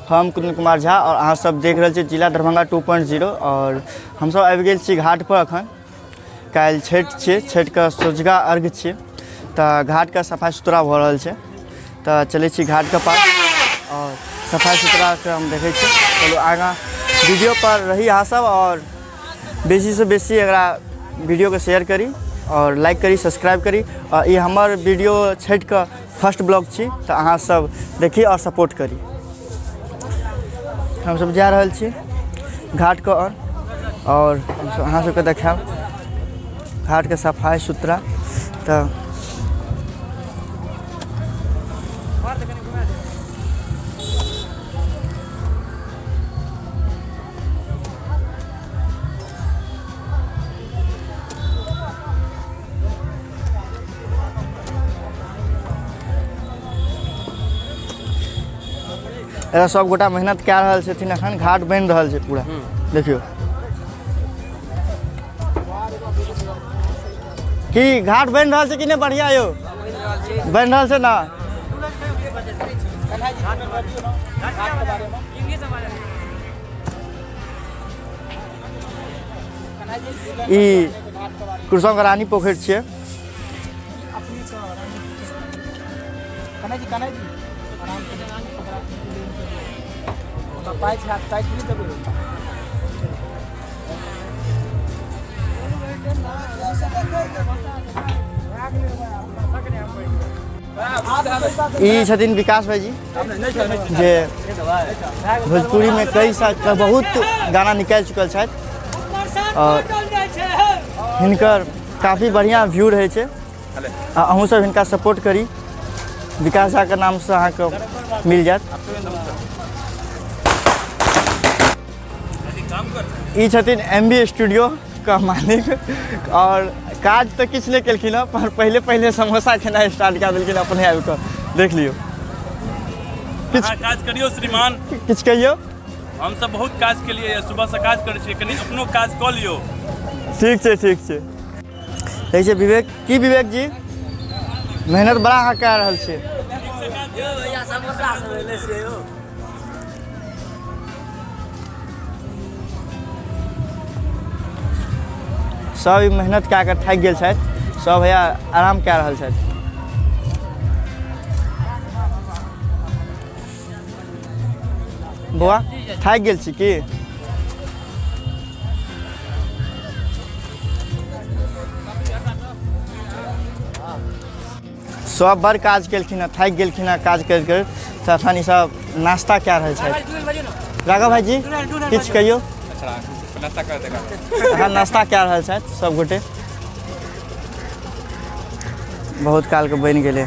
हम कुंदन कुमार झा और अहाँ सब देख रहे छी जिला दरभंगा 2.0 और हम सब आबि गेल छी घाट पर अखन। काल्हि छठि छियै, छठिके सँझुका अर्घ्य छियै तऽ घाटके सफाइ सुथरा भऽ रहल छै तऽ चलै छी घाटके पास और सफाइ सुथराके हम देखै छी। चलू आगाँ वीडियो पर रही अहाँ सब और बेसी से बेसी एकरा वीडियो के शेयर करी और लाइक करी, सब्सक्राइब करी। और ये हमर वीडियो छठिके फर्स्ट ब्लॉग छी तऽ अहाँ सब देखी और सपोर्ट करी। हम सब जा रहल छी घाटके और अहाँ सबके देखाएब घाटके सफाइ सुथरा। तऽ एरा सब गोटा मेहनत कए रहल छथिन, एखन घाट बनि रहल छै पूरा। देखियो कि घाट बनि रहल छै कि नहीं बढ़िया यो बनि रहल छै ना। ई कुरसों रानी पोखरि छियै। ई छथिन विकास भाईजी जे भोजपुरी में कई साल बहुत गाना निकालि चुकल छथि और हिनकर काफ़ी बढ़िया व्यू रहे छै। अहूँ सब हिनका सपोर्ट करी, विकास झा के नाम से अहाँके मिल जायत। ई छथिन MB स्टूडियो का मालिक और काज तो किछु नहीं केलखिन हँ, पर पहले समोसा खेना स्टार्ट कऽ देलखिन अपने आबि कऽ। देख लियो काज करियो श्रीमान, किछु कहियो। हम सब बहुत काज के लिए सुबह से काज करै छियै, कनी अपनो काज कऽ लियो। ठीक छै ठीक छै। देखै छै विवेक, की विवेक जी मेहनत बड़ा अहाँ कऽ रहल छियै। सब मेहनत कए कऽ थाकि गेल छथि, सब भैया आराम कए रहल छथि। बौआ थाकि गेल छी की? सब बड़ काज केलखिन हँ, थाकि गेलखिन हँ काज करि करि, तऽ अखन ई सब नाश्ता कए रहल छथि। राघव भाईजी किछु कहियो। अखन नाश्ता कए रहल छथि सब गोटे, बहुत काल के बनि गेलै।